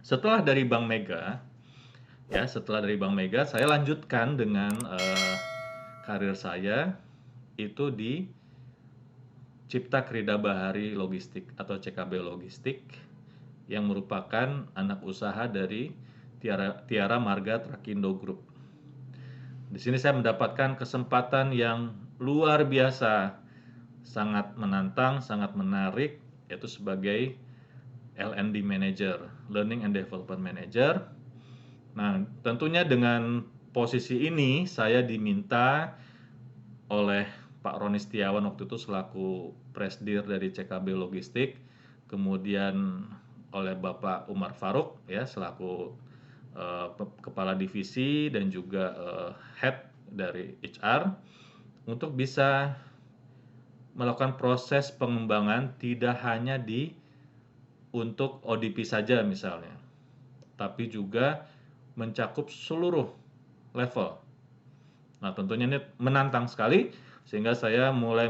Setelah dari Bank Mega, ya setelah dari Bank Mega, saya lanjutkan dengan karir saya itu di Cipta Krida Bahari Logistik atau CKB Logistik yang merupakan anak usaha dari Tiara Marga Trakindo Group. Di sini saya mendapatkan kesempatan yang luar biasa, sangat menantang, sangat menarik, yaitu sebagai L&D Manager, Learning and Development Manager. Nah, tentunya dengan posisi ini saya diminta oleh Pak Roni Setiawan waktu itu selaku Presdir dari CKB Logistik, kemudian oleh Bapak Umar Faruk ya selaku Kepala Divisi dan juga Head dari HR untuk bisa melakukan proses pengembangan tidak hanya untuk ODP saja misalnya, tapi juga mencakup seluruh level. Nah, tentunya ini menantang sekali sehingga saya mulai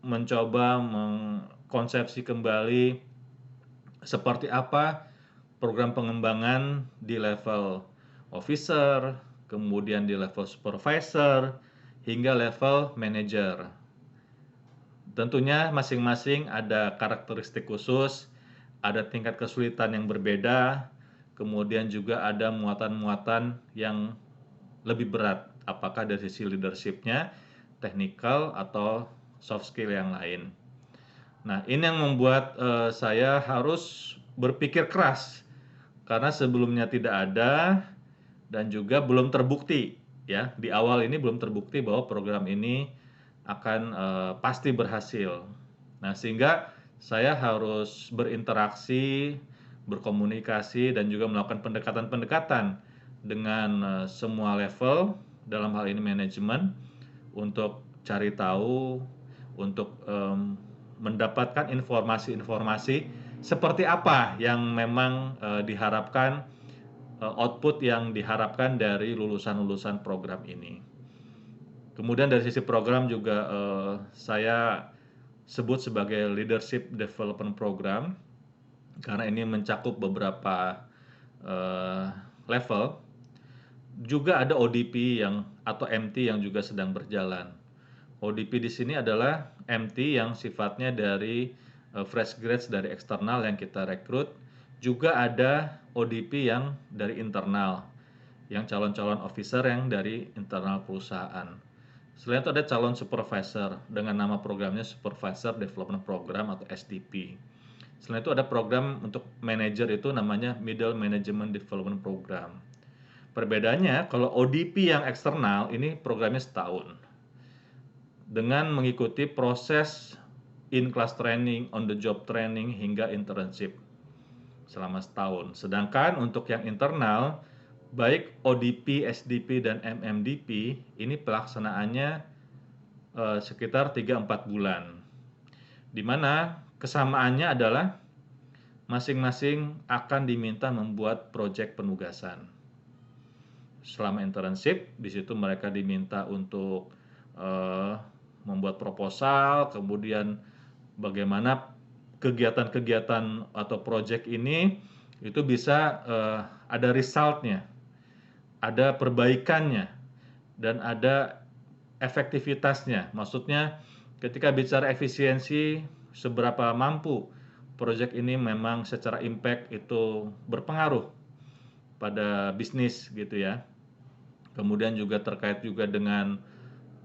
mencoba mengkonsepsi kembali seperti apa program pengembangan di level officer, kemudian di level supervisor, hingga level manager. Tentunya masing-masing ada karakteristik khusus, ada tingkat kesulitan yang berbeda, kemudian juga ada muatan-muatan yang lebih berat, apakah dari sisi leadership-nya, technical, atau soft skill yang lain. Nah, ini yang membuat saya harus berpikir keras, karena sebelumnya tidak ada dan juga belum terbukti ya di awal ini belum terbukti bahwa program ini akan pasti berhasil. Nah, sehingga saya harus berinteraksi, berkomunikasi dan juga melakukan pendekatan-pendekatan dengan semua level dalam hal ini manajemen untuk cari tahu, untuk mendapatkan informasi-informasi seperti apa yang memang diharapkan output yang diharapkan dari lulusan-lulusan program ini. Kemudian dari sisi program juga saya sebut sebagai Leadership Development Program karena ini mencakup beberapa level. Juga ada ODP atau MT yang juga sedang berjalan. ODP di sini adalah MT yang sifatnya dari fresh grads dari eksternal yang kita rekrut. Juga ada ODP yang dari internal, yang calon-calon officer yang dari internal perusahaan. Selain itu ada calon supervisor dengan nama programnya Supervisor Development Program atau SDP. Selain itu ada program untuk manager itu namanya Middle Management Development Program. Perbedaannya kalau ODP yang eksternal ini programnya setahun dengan mengikuti proses in-class training, on-the-job training, hingga internship selama setahun. Sedangkan untuk yang internal, baik ODP, SDP, dan MMDP, ini pelaksanaannya sekitar 3-4 bulan. Di mana kesamaannya adalah masing-masing akan diminta membuat proyek penugasan. Selama internship, di situ mereka diminta untuk membuat proposal, kemudian bagaimana kegiatan-kegiatan atau proyek ini itu bisa ada resultnya, ada perbaikannya, dan ada efektivitasnya. Maksudnya ketika bicara efisiensi, seberapa mampu proyek ini memang secara impact itu berpengaruh pada bisnis gitu ya. Kemudian juga terkait juga dengan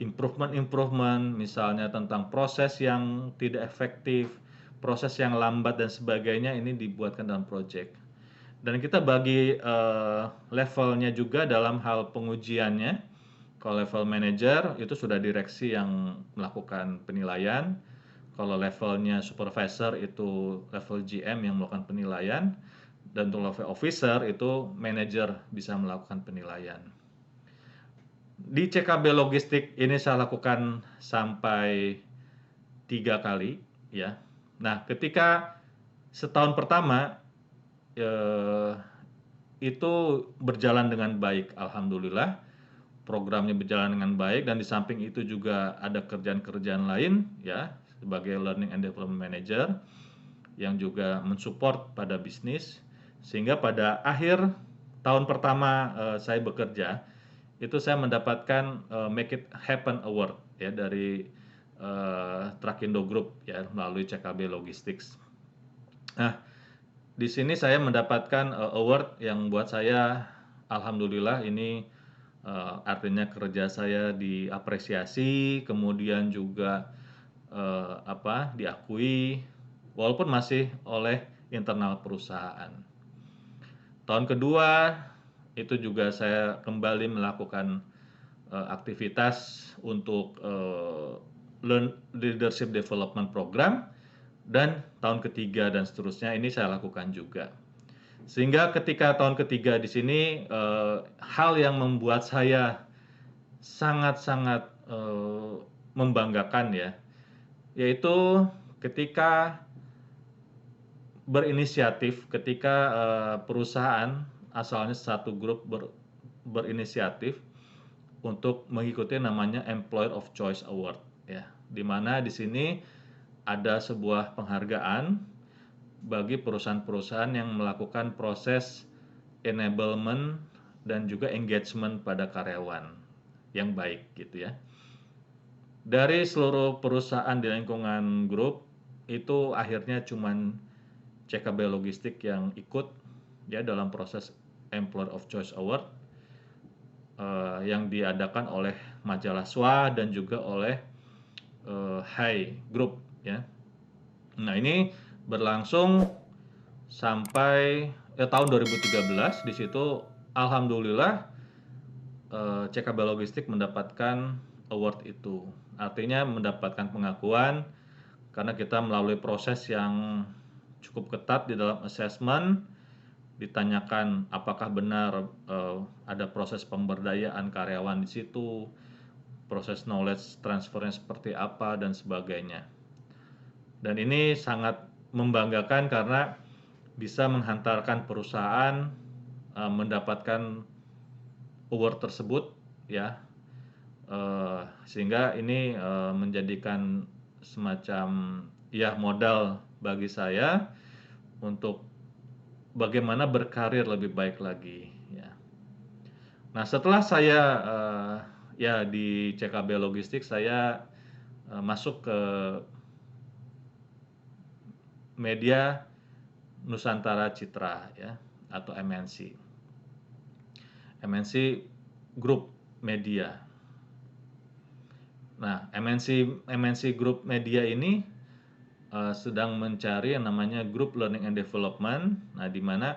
improvement, misalnya tentang proses yang tidak efektif, proses yang lambat dan sebagainya, ini dibuatkan dalam project. Dan kita bagi levelnya juga dalam hal pengujiannya. Kalau level manager itu sudah direksi yang melakukan penilaian. Kalau levelnya supervisor itu level GM yang melakukan penilaian. Dan untuk level officer itu manager bisa melakukan penilaian. Di CKB Logistik ini saya lakukan sampai 3 kali ya. Nah, ketika setahun pertama itu berjalan dengan baik, alhamdulillah. Programnya berjalan dengan baik, dan di samping itu juga ada kerjaan-kerjaan lain ya sebagai Learning and Development Manager yang juga mensupport pada bisnis, Sehingga pada akhir tahun pertama saya bekerja, itu saya mendapatkan Make It Happen Award ya dari Trakindo Group ya melalui CKB Logistics. Nah, di sini saya mendapatkan award yang buat saya alhamdulillah ini artinya kerja saya diapresiasi, kemudian juga diakui walaupun masih oleh internal perusahaan. Tahun kedua itu juga saya kembali melakukan aktivitas untuk leadership development program, dan tahun ketiga dan seterusnya ini saya lakukan juga. Sehingga ketika tahun ketiga di sini hal yang membuat saya sangat-sangat membanggakan ya, yaitu ketika berinisiatif, ketika perusahaan asalnya satu grup berinisiatif untuk mengikuti namanya Employer of Choice Award ya, di mana di sini ada sebuah penghargaan bagi perusahaan-perusahaan yang melakukan proses enablement dan juga engagement pada karyawan yang baik gitu ya. Dari seluruh perusahaan di lingkungan grup itu akhirnya cuman CKB Logistik yang ikut ya dalam proses Employer of Choice Award yang diadakan oleh majalah SWA dan juga oleh Hai Group ya. Nah, ini berlangsung sampai tahun 2013. Di situ alhamdulillah CKB Logistik mendapatkan award itu. Artinya mendapatkan pengakuan karena kita melalui proses yang cukup ketat di dalam assessment, ditanyakan apakah benar ada proses pemberdayaan karyawan di situ, proses knowledge transfernya seperti apa dan sebagainya. Dan ini sangat membanggakan karena bisa menghantarkan perusahaan mendapatkan award tersebut ya, sehingga ini menjadikan semacam ya modal bagi saya untuk bagaimana berkarir lebih baik lagi ya. Nah, setelah saya ya di CKB Logistik saya masuk ke media Nusantara Citra ya atau MNC Group Media. Nah, MNC Group Media ini sedang mencari yang namanya Group Learning and Development. Nah, di mana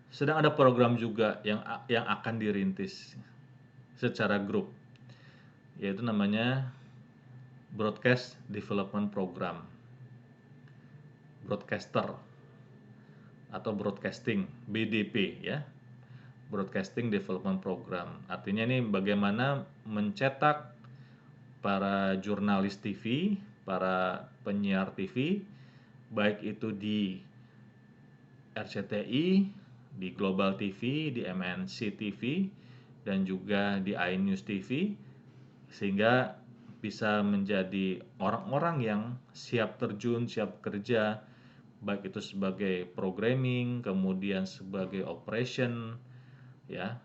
sedang ada program juga yang akan dirintis secara grup, yaitu namanya Broadcast Development Program, broadcaster atau broadcasting BDP ya, Broadcasting Development Program. Artinya ini bagaimana mencetak para jurnalis TV, para penyiar TV, baik itu di RCTI, di Global TV, di MNC TV, dan juga di iNews TV, sehingga bisa menjadi orang-orang yang siap terjun, siap kerja, baik itu sebagai programming, kemudian sebagai operation, ya,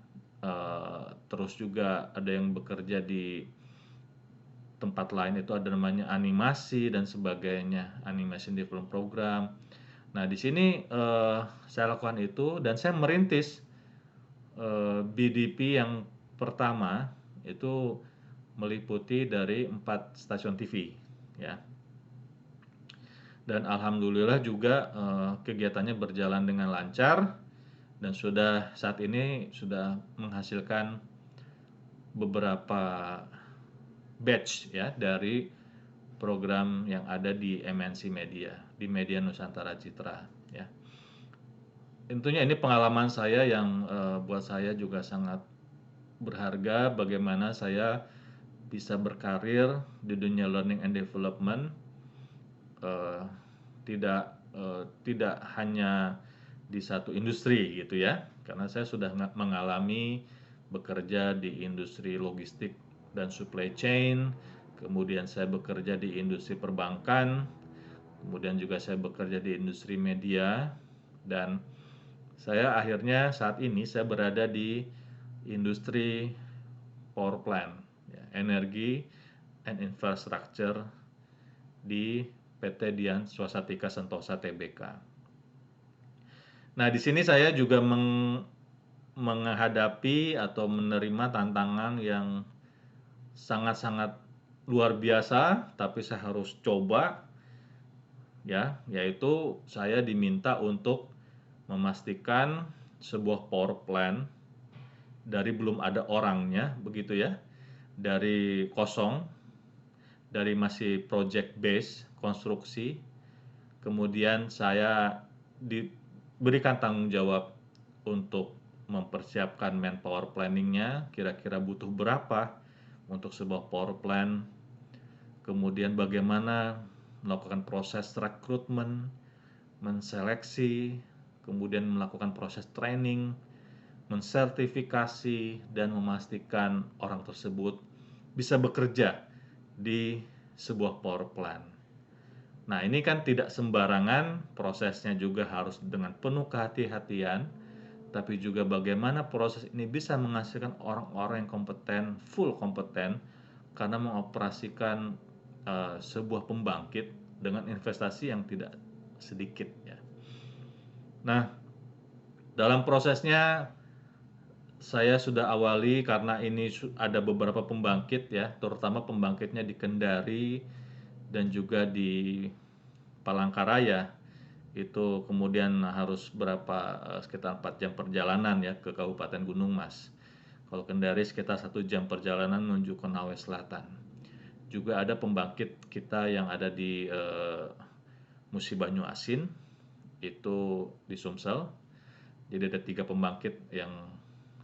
terus juga ada yang bekerja di tempat lain itu ada namanya animasi dan sebagainya, animation development program. Nah, di sini saya lakukan itu dan saya merintis BDP yang pertama itu meliputi dari 4 stasiun TV ya. Dan alhamdulillah juga kegiatannya berjalan dengan lancar dan saat ini sudah menghasilkan beberapa batch ya dari program yang ada di MNC Media, di Media Nusantara Citra ya. Tentunya ini pengalaman saya yang buat saya juga sangat berharga, bagaimana saya bisa berkarir di dunia learning and development, tidak hanya di satu industri gitu ya, karena saya sudah mengalami bekerja di industri logistik dan supply chain, kemudian saya bekerja di industri perbankan, kemudian juga saya bekerja di industri media, dan Saya akhirnya saat ini saya berada di industri power plant, ya, energi and infrastructure di PT Dian Swasatika Sentosa Tbk. Nah, di sini saya juga menghadapi atau menerima tantangan yang sangat-sangat luar biasa, tapi saya harus coba, ya, yaitu saya diminta untuk memastikan sebuah power plant dari belum ada orangnya, begitu ya, dari kosong, dari masih project base, konstruksi, kemudian saya diberikan tanggung jawab untuk mempersiapkan manpower planningnya, kira-kira butuh berapa untuk sebuah power plant, kemudian bagaimana melakukan proses rekrutmen, menseleksi, kemudian melakukan proses training, mensertifikasi, dan memastikan orang tersebut bisa bekerja di sebuah power plant. Nah, ini kan tidak sembarangan, prosesnya juga harus dengan penuh kehati-hatian, tapi juga bagaimana proses ini bisa menghasilkan orang-orang yang kompeten, full kompeten, karena mengoperasikan sebuah pembangkit dengan investasi yang tidak sedikit, ya. Nah, dalam prosesnya saya sudah awali karena ini ada beberapa pembangkit, ya, terutama pembangkitnya di Kendari dan juga di Palangkaraya. Itu kemudian harus sekitar 4 jam perjalanan, ya, ke Kabupaten Gunung Mas. Kalau Kendari sekitar 1 jam perjalanan menuju Konawe Selatan. Juga ada pembangkit kita yang ada di Musi Banyu Asin, itu di Sumsel. Jadi ada 3 pembangkit yang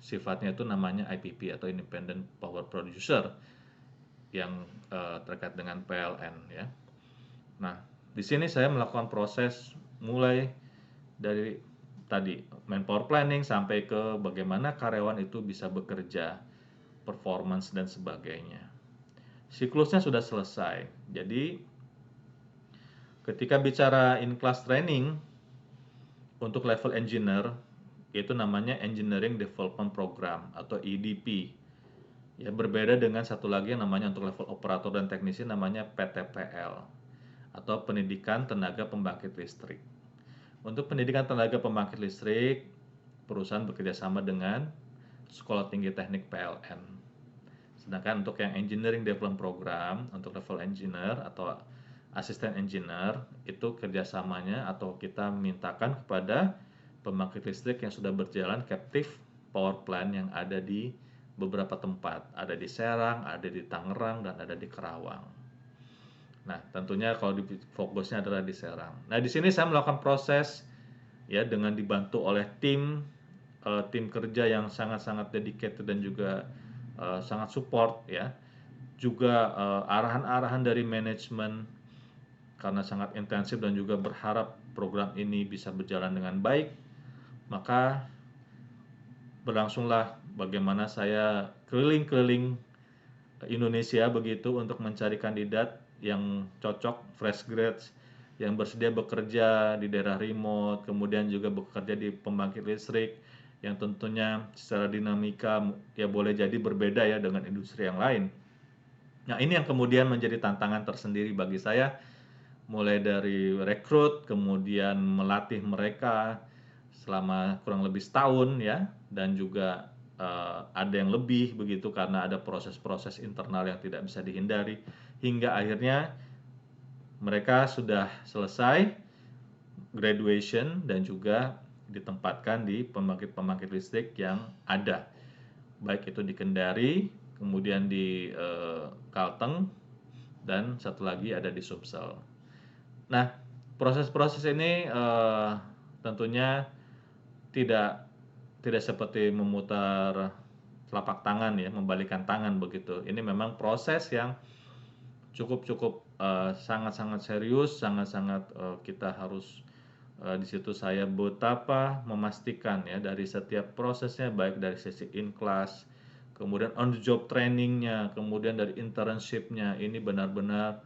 sifatnya itu namanya IPP atau Independent Power Producer yang terkait dengan PLN, ya. Nah, di sini saya melakukan proses mulai dari tadi manpower planning sampai ke bagaimana karyawan itu bisa bekerja, performance dan sebagainya. Siklusnya sudah selesai. Jadi ketika bicara in-class training untuk level engineer, itu namanya Engineering Development Program atau EDP. Ya, berbeda dengan satu lagi yang namanya untuk level operator dan teknisi namanya PTPL atau Pendidikan Tenaga Pembangkit Listrik. Untuk pendidikan tenaga pembangkit listrik, perusahaan bekerjasama dengan Sekolah Tinggi Teknik PLN. Sedangkan untuk yang Engineering Development Program, untuk level engineer atau asisten engineer, itu kerjasamanya atau kita mintakan kepada pembangkit listrik yang sudah berjalan captive power plant yang ada di beberapa tempat. Ada di Serang, ada di Tangerang, dan ada di Kerawang. Nah, tentunya kalau fokusnya adalah di Serang. Nah, di sini saya melakukan proses, ya, dengan dibantu oleh tim kerja yang sangat-sangat dedicated dan juga sangat support, ya. Juga arahan-arahan dari manajemen karena sangat intensif dan juga berharap program ini bisa berjalan dengan baik. Maka berlangsunglah bagaimana saya keliling-keliling Indonesia begitu untuk mencari kandidat yang cocok, fresh grads, yang bersedia bekerja di daerah remote, kemudian juga bekerja di pembangkit listrik yang tentunya secara dinamika ya boleh jadi berbeda, ya, dengan industri yang lain. Nah, ini yang kemudian menjadi tantangan tersendiri bagi saya, mulai dari rekrut, kemudian melatih mereka selama kurang lebih setahun, ya, dan juga ada yang lebih begitu karena ada proses-proses internal yang tidak bisa dihindari, hingga akhirnya mereka sudah selesai graduation dan juga ditempatkan di pembangkit-pembangkit listrik yang ada, baik itu di Kendari, kemudian di Kalteng, dan satu lagi ada di Sumsel. Nah, proses-proses ini tentunya tidak seperti memutar telapak tangan, ya, membalikkan tangan begitu. Ini memang proses yang cukup sangat-sangat serius, sangat-sangat kita harus di situ saya betapa memastikan, ya, dari setiap prosesnya, baik dari sisi in class, kemudian on the job trainingnya, kemudian dari internshipnya, ini benar-benar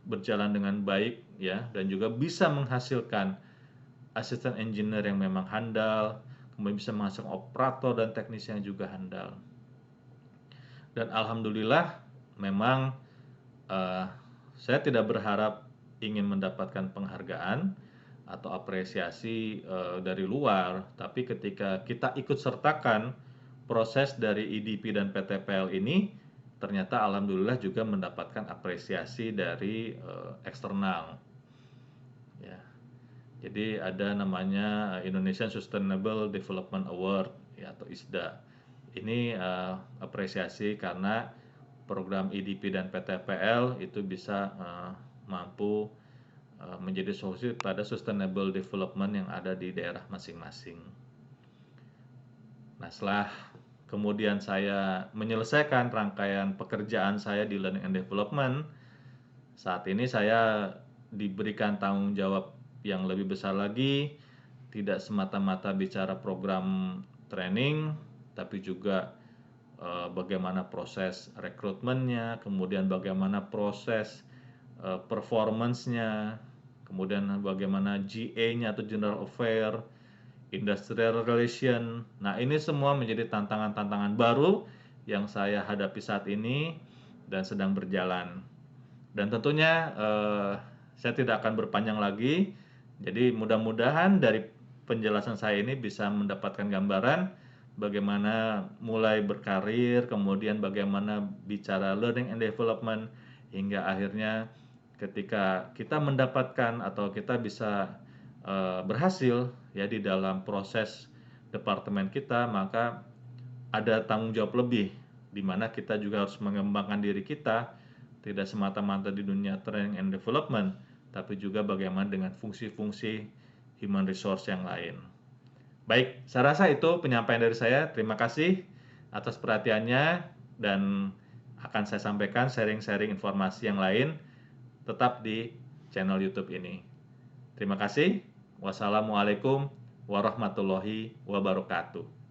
berjalan dengan baik, ya, dan juga bisa menghasilkan asisten engineer yang memang handal, kemudian bisa menghasilkan operator dan teknisi yang juga handal. Dan alhamdulillah memang eh, saya tidak berharap ingin mendapatkan penghargaan atau apresiasi dari luar, tapi ketika kita ikut sertakan proses dari IDP dan PTPL ini, ternyata alhamdulillah juga mendapatkan apresiasi dari eksternal. Ya, jadi ada namanya Indonesian Sustainable Development Award ya, atau ISDA. Ini apresiasi karena program IDP dan PTPL itu bisa mampu menjadi solusi pada sustainable development yang ada di daerah masing-masing. Nah, setelah kemudian saya menyelesaikan rangkaian pekerjaan saya di Learning and Development, saat ini saya diberikan tanggung jawab yang lebih besar lagi, tidak semata-mata bicara program training, tapi juga bagaimana proses rekrutmennya, kemudian bagaimana proses performance-nya, kemudian bagaimana GA-nya atau General Affair, Industrial Relation. Nah, ini semua menjadi tantangan-tantangan baru yang saya hadapi saat ini dan sedang berjalan. Dan tentunya saya tidak akan berpanjang lagi. Jadi mudah-mudahan dari penjelasan saya ini bisa mendapatkan gambaran bagaimana mulai berkarir, kemudian bagaimana bicara learning and development, hingga akhirnya ketika kita mendapatkan atau kita bisa berhasil ya di dalam proses departemen kita, maka ada tanggung jawab lebih di mana kita juga harus mengembangkan diri kita tidak semata-mata di dunia training and development, tapi juga bagaimana dengan fungsi-fungsi human resource yang lain. Baik, saya rasa itu penyampaian dari saya. Terima kasih atas perhatiannya dan akan saya sampaikan sharing-sharing informasi yang lain tetap di channel YouTube ini. Terima kasih. Wassalamualaikum warahmatullahi wabarakatuh.